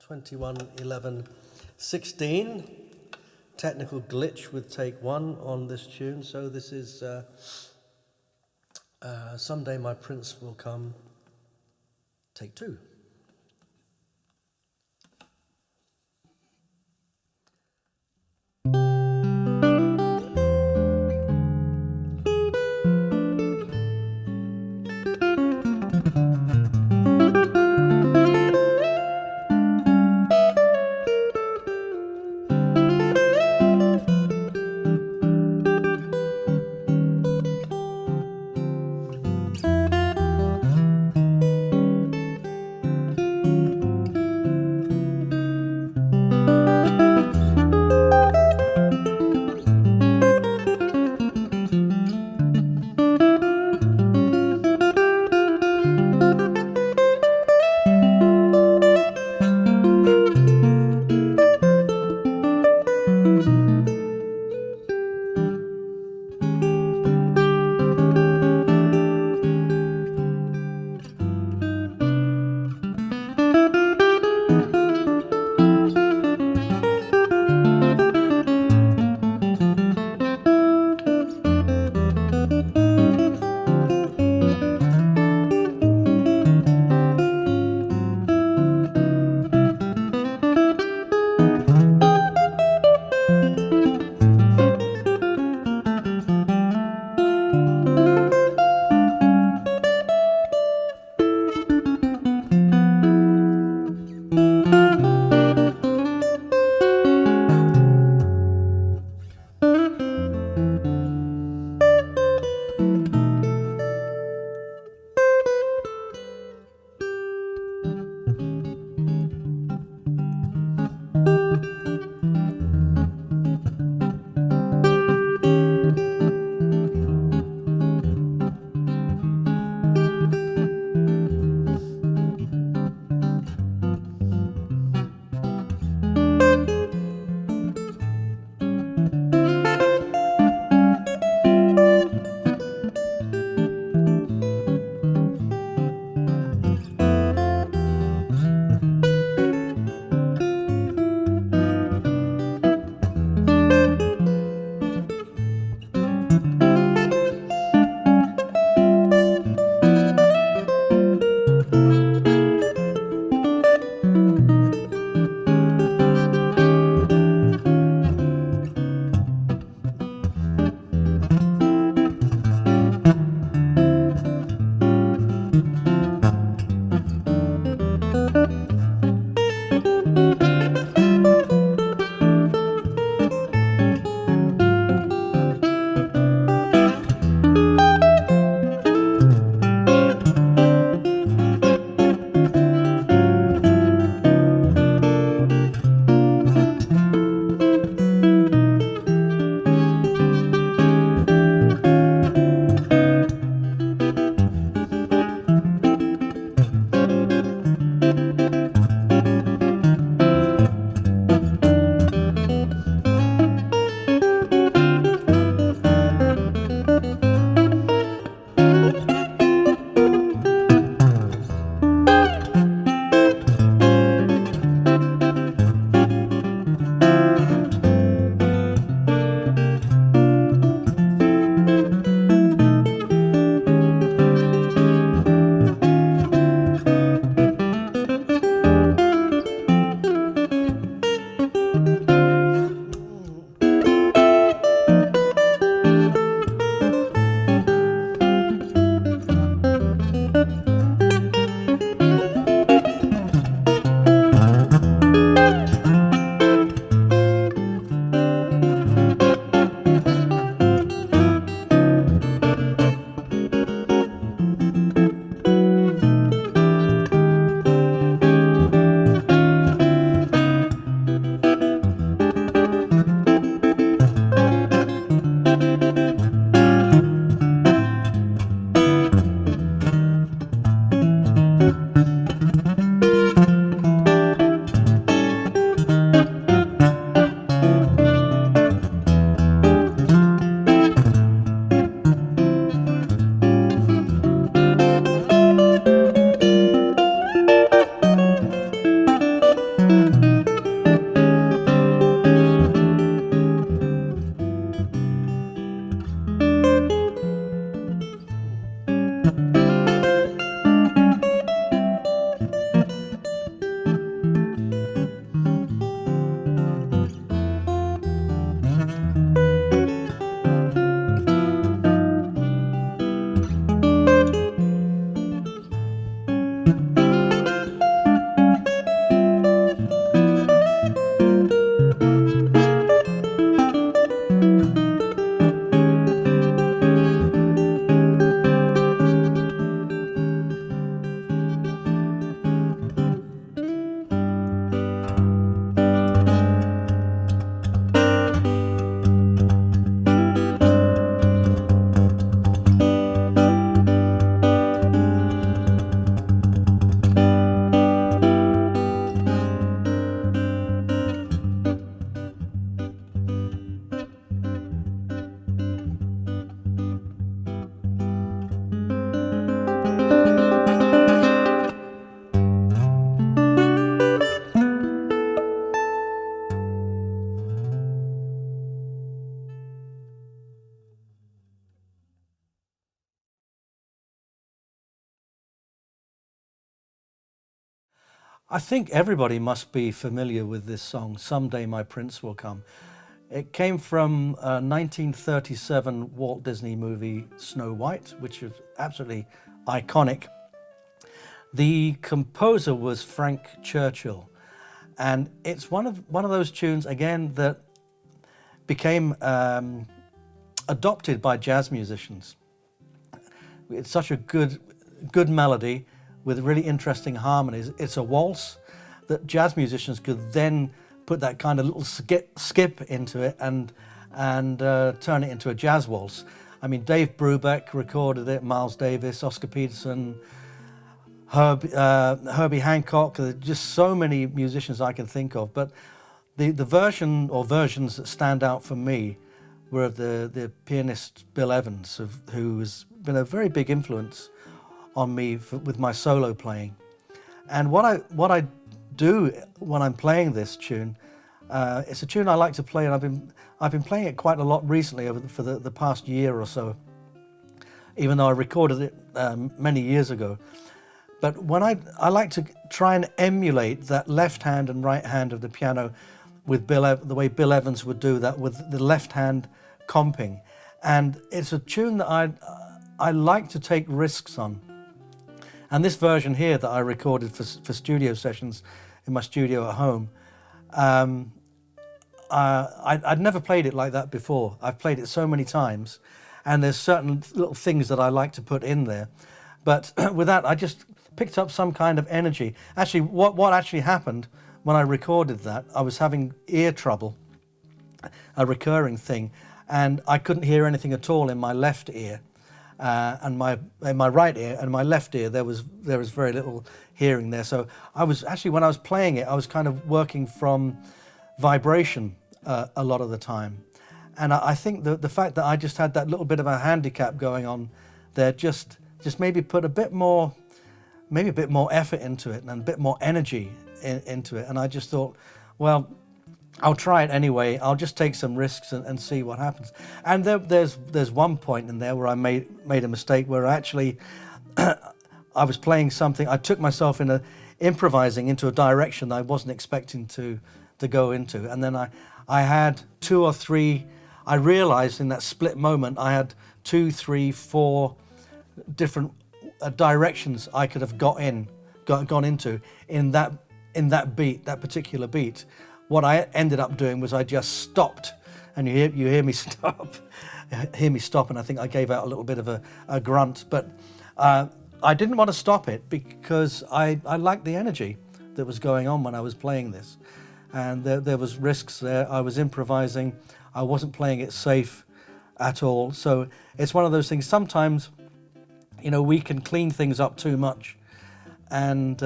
21/11/16. Technical glitch with take one on this tune, so this is Someday My Prince Will Come, take two. I think everybody must be familiar with this song, Someday My Prince Will Come. It came from a 1937 Walt Disney movie, Snow White, which is absolutely iconic. The composer was Frank Churchill, and it's one of those tunes, again, that became adopted by jazz musicians. It's such a good melody with really interesting harmonies. It's a waltz that jazz musicians could then put that kind of little skip into it and turn it into a jazz waltz. I mean, Dave Brubeck recorded it, Miles Davis, Oscar Peterson, Herbie Hancock. There are just so many musicians I can think of. But the version or versions that stand out for me were of the pianist Bill Evans, who has been a very big influence on me with my solo playing. And what I do when I'm playing this tune, it's a tune I like to play, and I've been playing it quite a lot recently for the past year or so, even though I recorded it many years ago. But when I like to try and emulate that left hand and right hand of the piano with the way Bill Evans would do that with the left hand comping. And it's a tune that I like to take risks on. And this version here that I recorded for studio sessions in my studio at home, I'd never played it like that before. I've played it so many times, and there's certain little things that I like to put in there. But with that, I just picked up some kind of energy. Actually, what actually happened when I recorded that, I was having ear trouble, a recurring thing, and I couldn't hear anything at all in my left ear. And in my right ear and my left ear, there was very little hearing there. So I was actually, when I was playing it, I was kind of working from vibration a lot of the time. And I think the fact that I just had that little bit of a handicap going on there just maybe put a bit more effort into it and a bit more energy into it. And I just thought, well, I'll try it anyway. I'll just take some risks and see what happens. And there's one point in there where I made a mistake, where actually I was playing something. I took myself improvising into a direction I wasn't expecting to go into. And then I had two or three. I realized in that split moment I had 2, 3, 4 different directions I could have gone into in that beat, that particular beat. What I ended up doing was I just stopped, and you hear me stop, and I think I gave out a little bit of a grunt, but I didn't want to stop it because I liked the energy that was going on when I was playing this, and there was risks there. I was improvising, I wasn't playing it safe at all. So it's one of those things. Sometimes, we can clean things up too much, and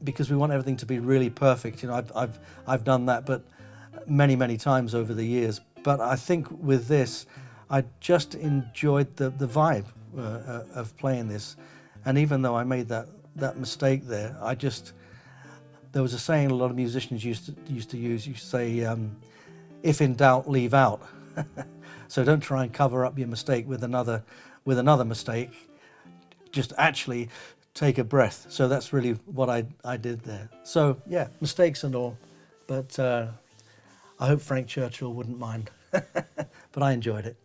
because we want everything to be really perfect. I've done that, but many times over the years. But I think with this, I just enjoyed the vibe of playing this. And even though I made that mistake there, there was a saying a lot of musicians used to use. You say, if in doubt, leave out. So don't try and cover up your mistake with another with another mistake, just actually take a breath. So that's really what I did there. So yeah, mistakes and all, but I hope Frank Churchill wouldn't mind. But I enjoyed it.